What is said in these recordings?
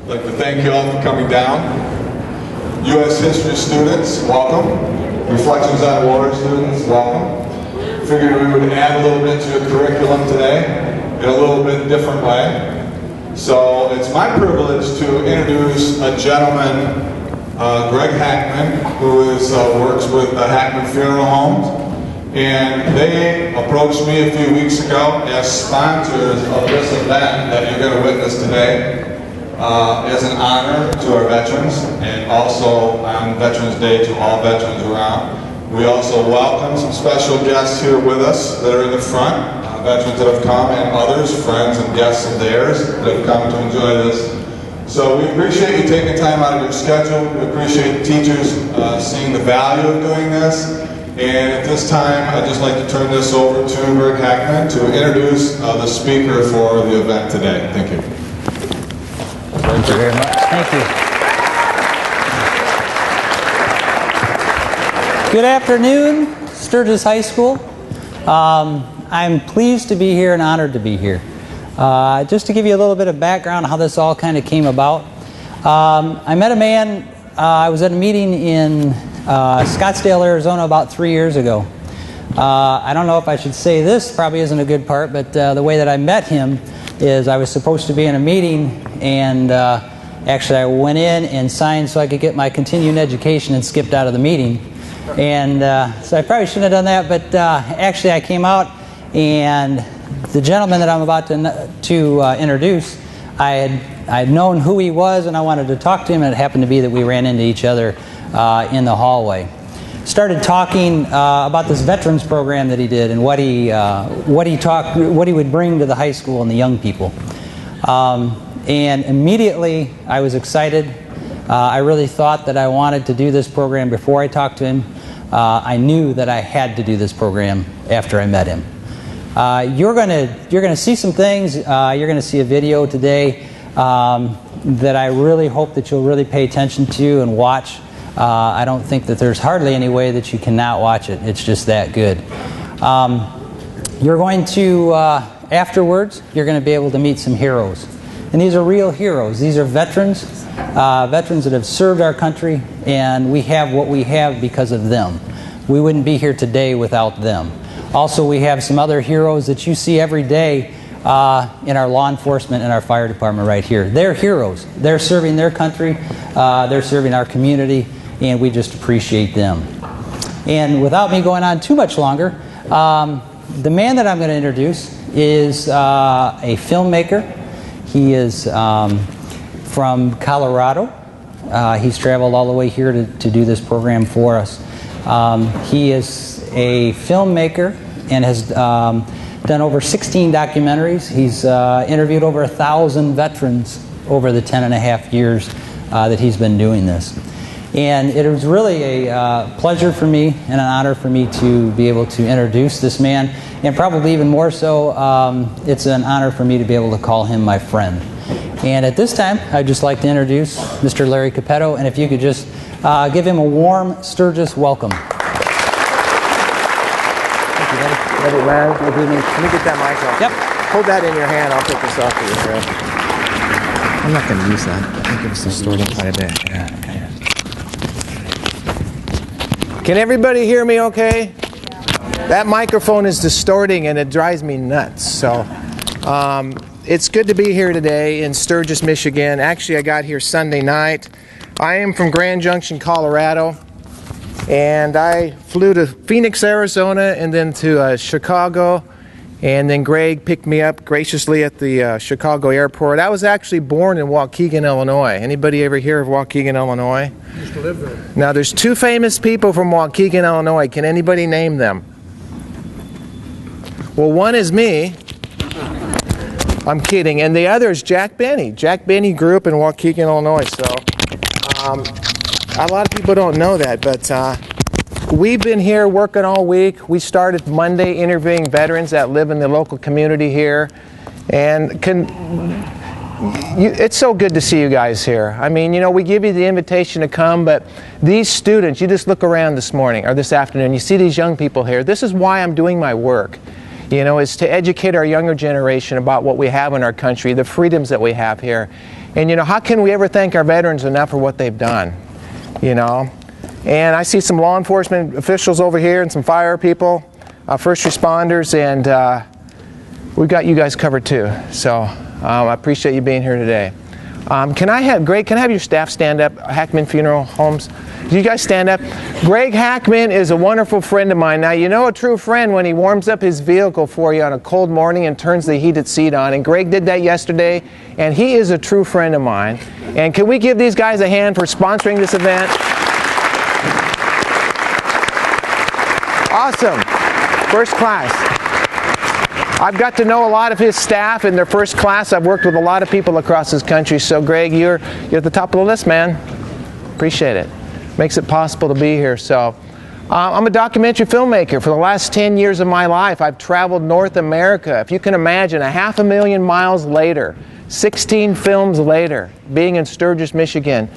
I'd like to thank you all for coming down. U.S. History students, welcome. Reflections on War students, welcome. Figured we would add a little bit to your curriculum today in a little bit different way. So it's my privilege to introduce a gentleman, Greg Hackman, who works with the Hackman Funeral Homes. And they approached me a few weeks ago as sponsors of this event that you're going to witness today as an honor to our veterans, and also on Veterans Day to all veterans around. We also welcome some special guests here with us that are in the front, veterans that have come, and others, friends and guests of theirs that have come to enjoy this. So we appreciate you taking time out of your schedule. We appreciate teachers seeing the value of doing this. And at this time, I'd just like to turn this over to Greg Hackman to introduce the speaker for the event today. Thank you. Thank you very much. Thank you. Good afternoon, Sturgis High School. I'm pleased to be here and honored to be here. Just to give you a little bit of background on how this all kind of came about. I met a man, I was at a meeting in Scottsdale, Arizona about 3 years ago. I don't know if I should say this, probably isn't a good part, but the way that I met him is I was supposed to be in a meeting, and actually I went in and signed so I could get my continuing education and skipped out of the meeting. And so I probably shouldn't have done that, but actually I came out, and the gentleman that I'm about to introduce, I had known who he was, and I wanted to talk to him, and it happened to be that we ran into each other in the hallway. Started talking about this veterans program that he did and what he would bring to the high school and the young people. And immediately I was excited. I really thought that I wanted to do this program before I talked to him. I knew that I had to do this program after I met him. You're gonna see some things. You're gonna see a video today that I really hope that you'll really pay attention to and watch. I don't think that there's hardly any way that you cannot watch it. It's just that good. You're going to, afterwards, you're going to be able to meet some heroes. And these are real heroes. These are veterans, veterans that have served our country, and we have what we have because of them. We wouldn't be here today without them. Also, we have some other heroes that you see every day in our law enforcement and our fire department right here. They're heroes. They're serving their country. They're serving our community, and we just appreciate them. And without me going on too much longer, the man that I'm going to introduce is a filmmaker. He is from Colorado. He's traveled all the way here to do this program for us. He is a filmmaker and has done over 16 documentaries. He's interviewed over 1,000 veterans over the 10.5 years that he's been doing this. And it was really a pleasure for me and an honor for me to be able to introduce this man, and probably even more so, it's an honor for me to be able to call him my friend. And at this time, I'd just like to introduce Mr. Larry Cappetto, and if you could just give him a warm Sturgis welcome. Ready, man? Let me get that mic off. Yep. Hold that in your hand. I'll take this off of your head. I'm not going to use that. I think it was distorted quite a bit. Yeah, okay. Can everybody hear me okay? That microphone is distorting and it drives me nuts. So it's good to be here today in Sturgis, Michigan. Actually, I got here Sunday night. I am from Grand Junction, Colorado. And I flew to Phoenix, Arizona, and then to Chicago. And then Greg picked me up graciously at the Chicago airport. I was actually born in Waukegan, Illinois. Anybody ever hear of Waukegan, Illinois? I used to live there. Now, there's two famous people from Waukegan, Illinois. Can anybody name them? Well, one is me. I'm kidding. And the other is Jack Benny. Jack Benny grew up in Waukegan, Illinois. So a lot of people don't know that, but we've been here working all week. We started Monday interviewing veterans that live in the local community here. And it's so good to see you guys here. I mean, you know, we give you the invitation to come, but these students, you just look around this morning or this afternoon, you see these young people here. This is why I'm doing my work. you know, is to educate our younger generation about what we have in our country, the freedoms that we have here. And, you know, how can we ever thank our veterans enough for what they've done, you know? And I see some law enforcement officials over here and some fire people, first responders, and we've got you guys covered too. So I appreciate you being here today. Greg, can I have your staff stand up? Hackman Funeral Homes. Do you guys stand up? Greg Hackman is a wonderful friend of mine. Now, you know a true friend when he warms up his vehicle for you on a cold morning and turns the heated seat on. And Greg did that yesterday, and he is a true friend of mine. And can we give these guys a hand for sponsoring this event? Awesome. First class. I've got to know a lot of his staff in their first class. I've worked with a lot of people across this country. So Greg, you're at the top of the list, man. Appreciate it. Makes it possible to be here. So I'm a documentary filmmaker. For the last 10 years of my life, I've traveled North America. If you can imagine, 500,000 miles later, 16 films later, being in Sturgis, Michigan,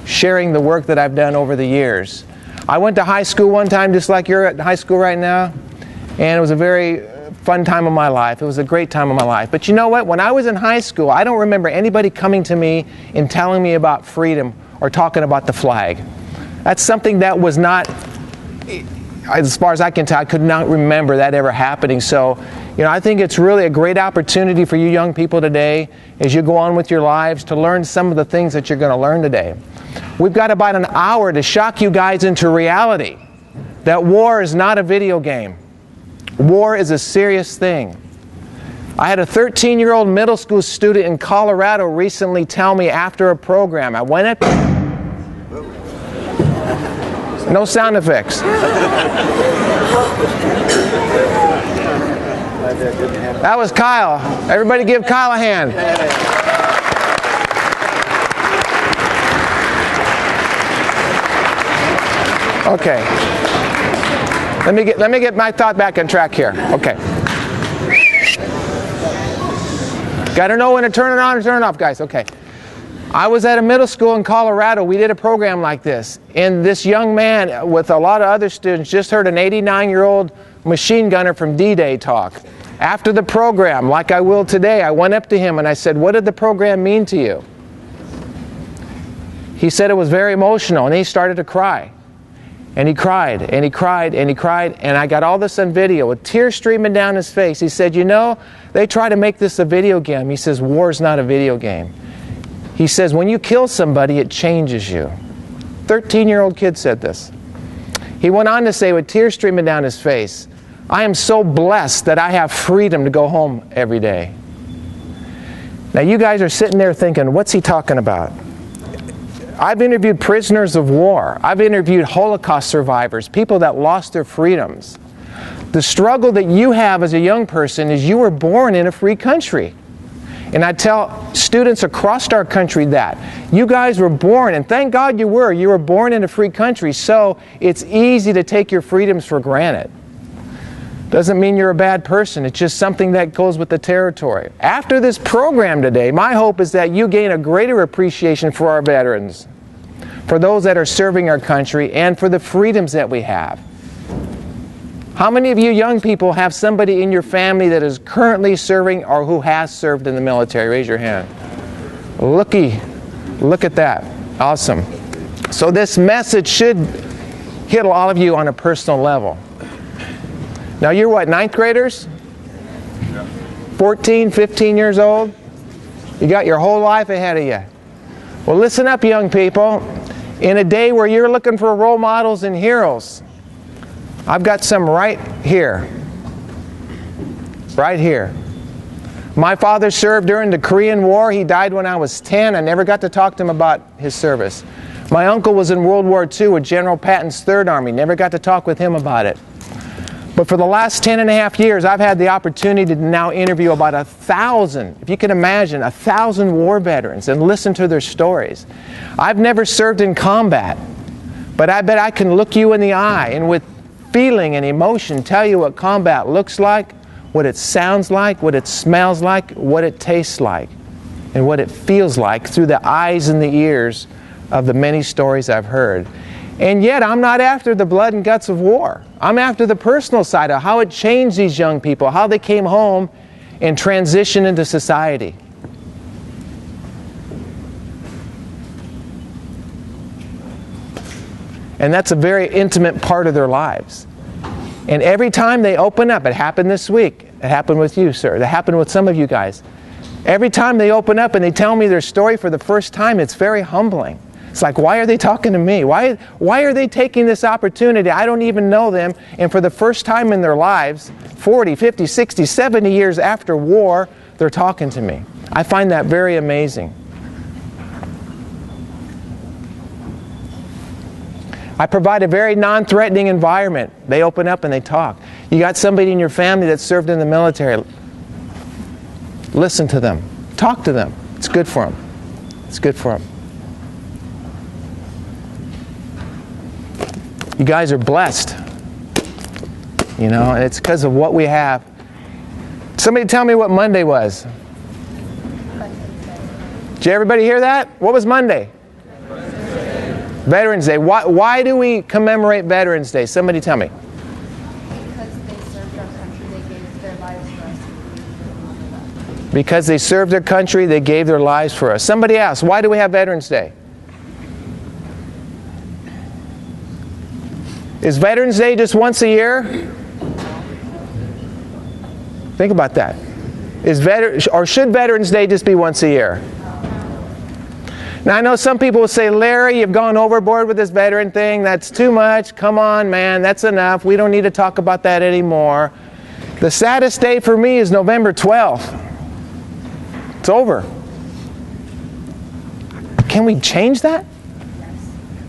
sharing the work that I've done over the years. I went to high school one time, just like you're at high school right now, and it was a very fun time of my life. It was a great time of my life. But you know what? When I was in high school, I don't remember anybody coming to me and telling me about freedom or talking about the flag. That's something that was not, as far as I can tell, I could not remember that ever happening. So, you know, I think it's really a great opportunity for you young people today as you go on with your lives to learn some of the things that you're going to learn today. We've got about an hour to shock you guys into reality that war is not a video game. War is a serious thing. I had a 13-year-old middle school student in Colorado recently tell me after a program, I went up... No sound effects. That was Kyle. Everybody give Kyle a hand. Okay. Let me get my thought back on track here. Okay. Got to know when to turn it on and turn it off, guys. Okay. I was at a middle school in Colorado. We did a program like this. And this young man, with a lot of other students, just heard an 89-year-old machine gunner from D-Day talk. After the program, like I will today, I went up to him and I said, "What did the program mean to you?" He said it was very emotional, and he started to cry. And he cried, and he cried, and he cried, and I got all this on video with tears streaming down his face. He said, "You know, they try to make this a video game." He says, "War is not a video game." He says, "When you kill somebody, it changes you." 13-year-old kid said this. He went on to say with tears streaming down his face, "I am so blessed that I have freedom to go home every day." Now you guys are sitting there thinking, what's he talking about? I've interviewed prisoners of war. I've interviewed Holocaust survivors, people that lost their freedoms. The struggle that you have as a young person is you were born in a free country. And I tell students across our country that. You guys were born, and thank God you were born in a free country, so it's easy to take your freedoms for granted. Doesn't mean you're a bad person, it's just something that goes with the territory. After this program today, my hope is that you gain a greater appreciation for our veterans, for those that are serving our country, and for the freedoms that we have. How many of you young people have somebody in your family that is currently serving or who has served in the military? Raise your hand. Look at that. Awesome. So this message should hit all of you on a personal level. Now you're what, 9th graders? 14, 15 years old? You got your whole life ahead of you. Well, listen up, young people. In a day where you're looking for role models and heroes, I've got some right here. Right here. My father served during the Korean War. He died when I was 10. I never got to talk to him about his service. My uncle was in World War II with General Patton's 3rd Army. Never got to talk with him about it. But for the last 10.5 years, I've had the opportunity to now interview about 1,000, if you can imagine, 1,000 war veterans and listen to their stories. I've never served in combat, but I bet I can look you in the eye and with feeling and emotion tell you what combat looks like, what it sounds like, what it smells like, what it tastes like, and what it feels like through the eyes and the ears of the many stories I've heard. And yet I'm not after the blood and guts of war. I'm after the personal side of how it changed these young people, how they came home and transitioned into society. And that's a very intimate part of their lives. And every time they open up, it happened this week, it happened with you, sir, it happened with some of you guys. Every time they open up and they tell me their story for the first time, it's very humbling. It's like, why are they talking to me? Why are they taking this opportunity? I don't even know them. And for the first time in their lives, 40, 50, 60, 70 years after war, they're talking to me. I find that very amazing. I provide a very non-threatening environment. They open up and they talk. You got somebody in your family that served in the military. Listen to them. Talk to them. It's good for them. It's good for them. You guys are blessed. You know, and it's because of what we have. Somebody tell me what Monday was. Did everybody hear that? What was Monday? Veterans Day. Why do we commemorate Veterans Day? Somebody tell me. Because they served their country, they gave their lives for us. Somebody else, why do we have Veterans Day? Is Veterans Day just once a year? Think about that. Or should Veterans Day just be once a year? Now I know some people will say, Larry, you've gone overboard with this veteran thing. That's too much. Come on, man. That's enough. We don't need to talk about that anymore. The saddest day for me is November 12th. It's over. Can we change that?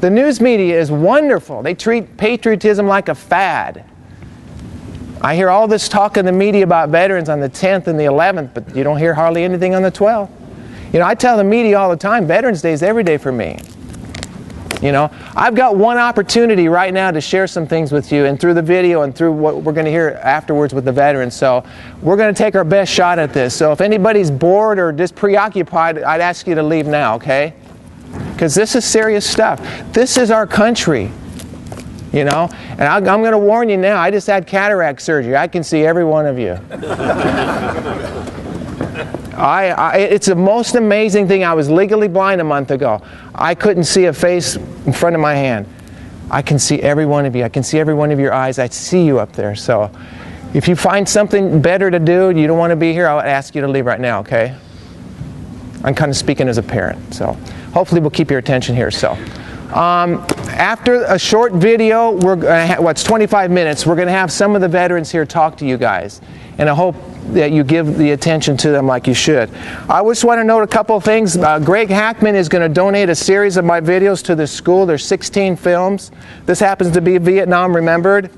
The news media is wonderful. They treat patriotism like a fad. I hear all this talk in the media about veterans on the 10th and the 11th, but you don't hear hardly anything on the 12th. You know, I tell the media all the time, Veterans Day is every day for me. You know, I've got one opportunity right now to share some things with you, and through the video and through what we're going to hear afterwards with the veterans. So we're going to take our best shot at this. So if anybody's bored or just preoccupied, I'd ask you to leave now, okay? Because this is serious stuff. This is our country. You know, and I'm going to warn you now, I just had cataract surgery. I can see every one of you. It's the most amazing thing. I was legally blind a month ago. I couldn't see a face in front of my hand. I can see every one of you. I can see every one of your eyes. I see you up there. So if you find something better to do, you don't want to be here, I'll ask you to leave right now, okay? I'm kind of speaking as a parent. So hopefully we'll keep your attention here. So after a short video, we're going to have, 25 minutes, we're going to have some of the veterans here talk to you guys. And I hope that you give the attention to them like you should. I just want to note a couple of things. Greg Hackman is going to donate a series of my videos to the school. There's 16 films. This happens to be Vietnam Remembered.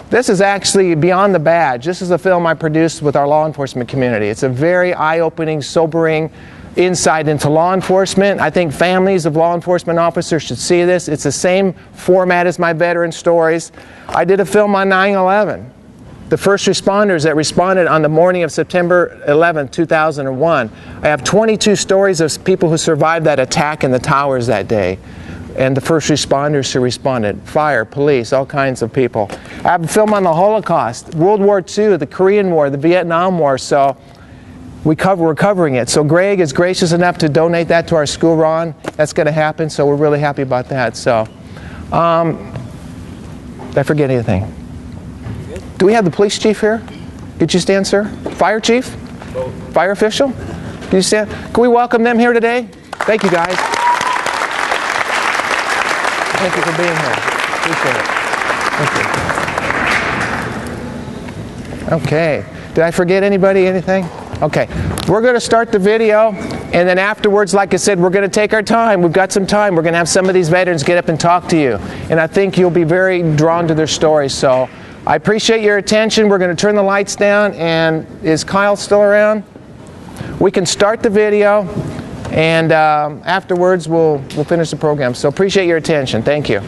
This is actually Beyond the Badge. This is a film I produced with our law enforcement community. It's a very eye-opening, sobering insight into law enforcement. I think families of law enforcement officers should see this. It's the same format as my veteran stories. I did a film on 9/11. The first responders that responded on the morning of September 11, 2001. I have 22 stories of people who survived that attack in the towers that day. And the first responders who responded. Fire, police, all kinds of people. I have a film on the Holocaust, World War II, the Korean War, the Vietnam War. So we're covering it. So Greg is gracious enough to donate that to our school, Ron. That's going to happen, so we're really happy about that. So, did I forget anything? Do we have the police chief here? Could you stand, sir? Fire chief? Fire official? Could you stand? Can we welcome them here today? Thank you, guys. Thank you for being here. Appreciate it. Thank you. Okay. Did I forget anybody, anything? Okay. We're going to start the video, and then afterwards, like I said, we're going to take our time. We've got some time. We're going to have some of these veterans get up and talk to you. And I think you'll be very drawn to their stories. So I appreciate your attention. We're going to turn the lights down, and is Kyle still around? We can start the video, and afterwards we'll finish the program. So appreciate your attention. Thank you.